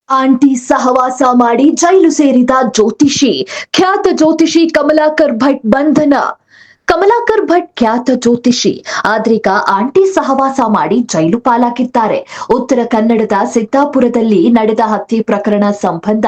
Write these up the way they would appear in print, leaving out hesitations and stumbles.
Aunty ಸಹವಾಸ ಮಾಡಿ ಜೈಲು ಸೇರಿದ ಜ್ಯೋತಿಷಿ, ಖ್ಯಾತ ಜ್ಯೋತಿಷಿ ಕಮಲಾಕರ್ ಭಟ್ ಬಂಧನ. ಕಮಲಾಕರ್ ಭಟ್ ಖ್ಯಾತ ಜ್ಯೋತಿಷಿ, ಆದ್ರೀಗ ಆಂಟಿ ಸಹವಾಸ ಮಾಡಿ ಜೈಲು ಪಾಲಾಗಿದ್ದಾರೆ. ಉತ್ತರ ಕನ್ನಡದ ಸಿದ್ದಾಪುರದಲ್ಲಿ ನಡೆದ ಹತ್ಯೆ ಪ್ರಕರಣ ಸಂಬಂಧ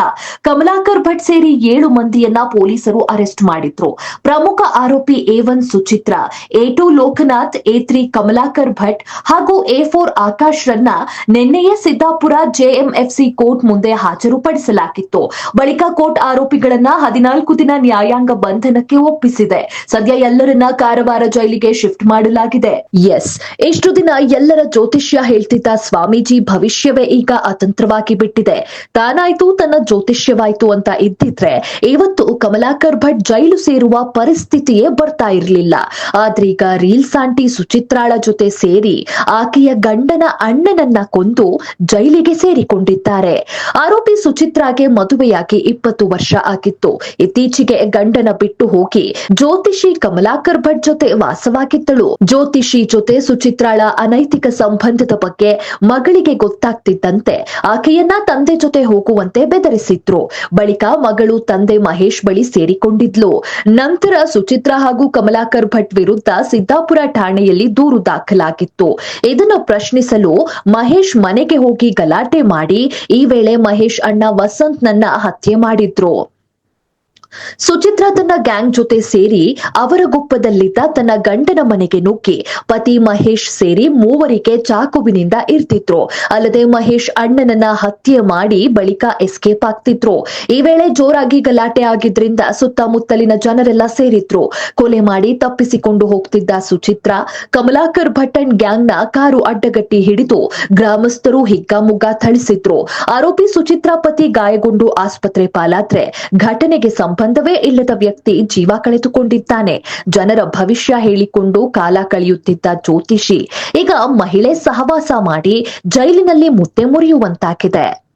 ಕಮಲಾಕರ್ ಭಟ್ ಸೇರಿ 7 ಮಂದಿಯನ್ನ ಪೊಲೀಸರು ಅರೆಸ್ಟ್ ಮಾಡಿದ್ರು. ಪ್ರಮುಖ ಆರೋಪಿ A1 Suchitra, A2 Lokanath, A3 Kamalakar Bhat ಹಾಗೂ A4 ಆಕಾಶ್ ರನ್ನ ನಿನ್ನೆಯೇ ಸಿದ್ದಾಪುರ JMFC ಕೋರ್ಟ್ ಮುಂದೆ ಹಾಜರುಪಡಿಸಲಾಗಿತ್ತು. ಬಳಿಕ ಕೋರ್ಟ್ ಆರೋಪಿಗಳನ್ನ 14 ದಿನ ನ್ಯಾಯಾಂಗ ಬಂಧನಕ್ಕೆ ಒಪ್ಪಿಸಿದೆ. ಸದ್ಯ ಎಲ್ಲರನ್ನ ಕಾರವಾರ ಜೈಲಿಗೆ ಶಿಫ್ಟ್ ಮಾಡಲಾಗಿದೆ. ಎಸ್, ಇಷ್ಟು ದಿನ ಎಲ್ಲರ ಜ್ಯೋತಿಷ್ಯ ಹೇಳ್ತಿದ್ದ ಸ್ವಾಮೀಜಿ ಭವಿಷ್ಯವೇ ಈಗ ಅತಂತ್ರವಾಗಿ ಬಿಟ್ಟಿದೆ. ತಾನಾಯ್ತು ತನ್ನ ಜ್ಯೋತಿಷ್ಯವಾಯ್ತು ಅಂತ ಇದ್ದಿದ್ರೆ ಇವತ್ತು ಕಮಲಾಕರ್ ಭಟ್ ಜೈಲು ಸೇರುವ ಪರಿಸ್ಥಿತಿಯೇ ಬರ್ತಾ ಇರಲಿಲ್ಲ. ಆದ್ರೀಗ ರೀಲ್ಸ್ ಆಂಟಿ ಸುಚಿತ್ರಾಳ ಜೊತೆ ಸೇರಿ ಆಕೆಯ ಗಂಡನ ಅಣ್ಣನನ್ನ ಕೊಂದು ಜೈಲಿಗೆ ಸೇರಿಕೊಂಡಿದ್ದಾರೆ. ಆರೋಪಿ ಸುಚಿತ್ರಾಗೆ ಮದುವೆಯಾಗಿ 20 ವರ್ಷ ಆಗಿತ್ತು. ಇತ್ತೀಚೆಗೆ ಗಂಡನ ಬಿಟ್ಟು ಹೋಗಿ ಜ್ಯೋತಿಷಿ ಕಮಲಾಕರ್ ಭಟ್ ಜೊತೆ ವಾಸವಾಗಿದ್ದಳು. ಜ್ಯೋತಿಷಿ ಜೊತೆ ಸುಚಿತ್ರಾಳ ಅನೈತಿಕ ಸಂಬಂಧದ ಬಗ್ಗೆ ಮಗಳಿಗೆ ಗೊತ್ತಾಗ್ತಿದ್ದಂತೆ ಆಕೆಯನ್ನ ತಂದೆ ಜೊತೆ ಹೋಗುವಂತೆ ಬೆದರಿಸಿದ್ರು. ಬಳಿಕ ಮಗಳು ತಂದೆ ಮಹೇಶ್ ಬಳಿ ಸೇರಿಕೊಂಡಿದ್ಲು. ನಂತರ ಸುಚಿತ್ರಾ ಹಾಗೂ ಕಮಲಾಕರ್ ಭಟ್ ವಿರುದ್ಧ ಸಿದ್ದಾಪುರ ಠಾಣೆಯಲ್ಲಿ ದೂರು ದಾಖಲಾಗಿತ್ತು. ಇದನ್ನು ಪ್ರಶ್ನಿಸಲು ಮಹೇಶ್ ಮನೆಗೆ ಹೋಗಿ ಗಲಾಟೆ ಮಾಡಿ ಈ ವೇಳೆ ಮಹೇಶ್ ಅಣ್ಣ ವಸಂತ್ ನನ್ನ ಹತ್ಯೆ ಮಾಡಿದ್ರು. ಸುಚಿತ್ರಾ ತನ್ನ ಗ್ಯಾಂಗ್ ಜೊತೆ ಸೇರಿ ಅವರಗುಪ್ಪದಲ್ಲಿದ್ದ ತನ್ನ ಗಂಡನ ಮನೆಗೆ ನುಗ್ಗಿ ಪತಿ ಮಹೇಶ್ ಸೇರಿ 3 ಚಾಕುವಿನಿಂದ ಇರ್ತಿದ್ರು. ಅಲ್ಲದೆ ಮಹೇಶ್ ಅಣ್ಣನನ್ನ ಹತ್ಯೆ ಮಾಡಿ ಬಳಿಕ ಎಸ್ಕೇಪ್ ಆಗ್ತಿದ್ರು. ಈ ವೇಳೆ ಜೋರಾಗಿ ಗಲಾಟೆ ಆಗಿದ್ರಿಂದ ಸುತ್ತಮುತ್ತಲಿನ ಜನರೆಲ್ಲ ಸೇರಿದ್ರು. ಕೊಲೆ ಮಾಡಿ ತಪ್ಪಿಸಿಕೊಂಡು ಹೋಗ್ತಿದ್ದ ಸುಚಿತ್ರಾ ಕಮಲಾಕರ್ ಭಟ್ ಅಂಡ್ ಗ್ಯಾಂಗ್ ನ ಕಾರು ಅಡ್ಡಗಟ್ಟಿ ಹಿಡಿದು ಗ್ರಾಮಸ್ಥರು ಹಿಗ್ಗಾಮುಗ್ಗಾ ಥಳಿಸಿದ್ರು. ಆರೋಪಿ ಸುಚಿತ್ರಾ ಪತಿ ಗಾಯಗೊಂಡು ಆಸ್ಪತ್ರೆ ಪಾಲಾದ್ರೆ ಘಟನೆಗೆ ಸಂಬಂಧವೇ ಇಲ್ಲದ ವ್ಯಕ್ತಿ ಜೀವ ಕಳೆದುಕೊಂಡಿದ್ದಾನೆ. ಜನರ ಭವಿಷ್ಯ ಹೇಳಿಕೊಂಡು ಕಾಲ ಕಳೆಯುತ್ತಿದ್ದ ಜ್ಯೋತಿಷಿ ಈಗ ಮಹಿಳೆ ಸಹವಾಸ ಮಾಡಿ ಜೈಲಿನಲ್ಲಿ ಮುದ್ದೆ ಮುರಿಯುವಂತಾಗಿದೆ.